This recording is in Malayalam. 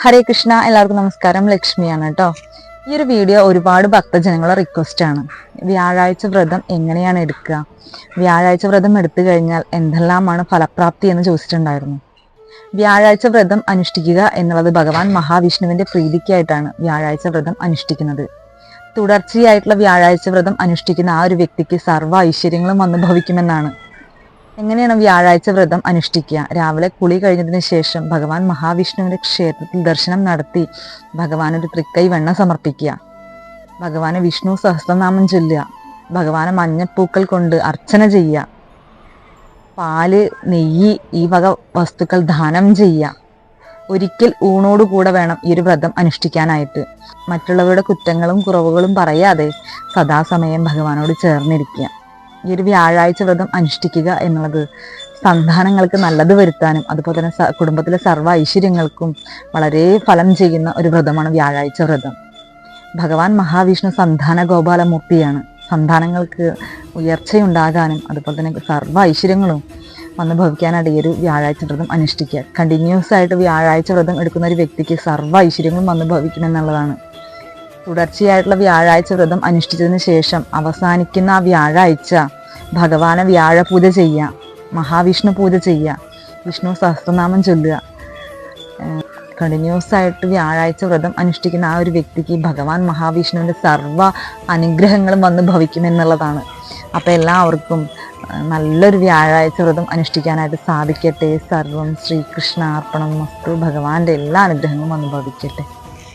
ഹരേ കൃഷ്ണ. എല്ലാവർക്കും നമസ്കാരം. ലക്ഷ്മിയാണ് കേട്ടോ. ഈ ഒരു വീഡിയോ ഒരുപാട് ഭക്തജനങ്ങളുടെ റിക്വസ്റ്റ് ആണ്. വ്യാഴാഴ്ച വ്രതം എങ്ങനെയാണ് എടുക്കുക, വ്യാഴാഴ്ച വ്രതം എടുത്തു കഴിഞ്ഞാൽ എന്തെല്ലാമാണ് ഫലപ്രാപ്തി എന്ന് ചോദിച്ചിട്ടുണ്ടായിരുന്നു. വ്യാഴാഴ്ച വ്രതം അനുഷ്ഠിക്കുക എന്നുള്ളത് ഭഗവാൻ മഹാവിഷ്ണുവിന്റെ പ്രീതിക്കായിട്ടാണ് വ്യാഴാഴ്ച വ്രതം അനുഷ്ഠിക്കുന്നത്. തുടർച്ചയായിട്ടുള്ള വ്യാഴാഴ്ച വ്രതം അനുഷ്ഠിക്കുന്ന ആ ഒരു വ്യക്തിക്ക് സർവ്വ ഐശ്വര്യങ്ങളും വന്നു ഭവിക്കുമെന്നാണ്. എങ്ങനെയാണ് വ്യാഴാഴ്ച വ്രതം അനുഷ്ഠിക്കുക? രാവിലെ കുളി കഴിഞ്ഞതിന് ശേഷം ഭഗവാൻ മഹാവിഷ്ണുവിന്റെ ക്ഷേത്രത്തിൽ ദർശനം നടത്തി ഭഗവാൻ ഒരു തൃക്കൈ വെണ്ണ സമർപ്പിക്കുക, ഭഗവാന് വിഷ്ണു സഹസ്രനാമം ചൊല്ലുക, ഭഗവാനെ മഞ്ഞപ്പൂക്കൾ കൊണ്ട് അർച്ചന ചെയ്യുക, പാല്, നെയ്യ് ഈ വക വസ്തുക്കൾ ദാനം ചെയ്യുക. ഒരിക്കൽ ഊണോടുകൂടെ വേണം ഈ ഒരു വ്രതം അനുഷ്ഠിക്കാനായിട്ട്. മറ്റുള്ളവരുടെ കുറ്റങ്ങളും കുറവുകളും പറയാതെ സദാസമയം ഭഗവാനോട് ചേർന്നിരിക്കുക. ഈ ഒരു വ്യാഴാഴ്ച വ്രതം അനുഷ്ഠിക്കുക എന്നുള്ളത് സന്താനങ്ങൾക്ക് നല്ലത് വരുത്താനും അതുപോലെ തന്നെ കുടുംബത്തിലെ സർവ്വ ഐശ്വര്യങ്ങൾക്കും വളരെ ഫലം ചെയ്യുന്ന ഒരു വ്രതമാണ് വ്യാഴാഴ്ച വ്രതം. ഭഗവാൻ മഹാവിഷ്ണു സന്താന ഗോപാലമൂർത്തിയാണ്. സന്താനങ്ങൾക്ക് ഉയർച്ചയുണ്ടാകാനും അതുപോലെ തന്നെ സർവ്വ ഐശ്വര്യങ്ങളും വന്നു ഭവിക്കാനായിട്ട് ഈ ഒരു വ്യാഴാഴ്ച വ്രതം അനുഷ്ഠിക്കുക. കണ്ടിന്യൂസ് ആയിട്ട് വ്യാഴാഴ്ച വ്രതം എടുക്കുന്ന ഒരു വ്യക്തിക്ക് സർവ്വ ഐശ്വര്യങ്ങളും വന്നു ഭവിക്കുമെന്നുള്ളതാണ്. തുടർച്ചയായിട്ടുള്ള വ്യാഴാഴ്ച വ്രതം അനുഷ്ഠിച്ചതിന് ശേഷം അവസാനിക്കുന്ന ആ വ്യാഴാഴ്ച ഭഗവാനെ വ്യാഴപൂജ ചെയ്യുക, മഹാവിഷ്ണു പൂജ ചെയ്യുക, വിഷ്ണു സഹസ്രനാമം ചൊല്ലുക. കണ്ടിന്യൂസ് ആയിട്ട് വ്യാഴാഴ്ച വ്രതം അനുഷ്ഠിക്കുന്ന ആ ഒരു വ്യക്തിക്ക് ഭഗവാൻ മഹാവിഷ്ണുവിൻ്റെ സർവ്വ അനുഗ്രഹങ്ങളും വന്ന് ഭവിക്കുമെന്നുള്ളതാണ്. അപ്പോൾ എല്ലാവർക്കും നല്ലൊരു വ്യാഴാഴ്ച വ്രതം അനുഷ്ഠിക്കാനായിട്ട് സാധിക്കട്ടെ. സർവം ശ്രീകൃഷ്ണാർപ്പണം മസ്തു. ഭഗവാന്റെ എല്ലാ അനുഗ്രഹങ്ങളും വന്ന് ഭവിക്കട്ടെ.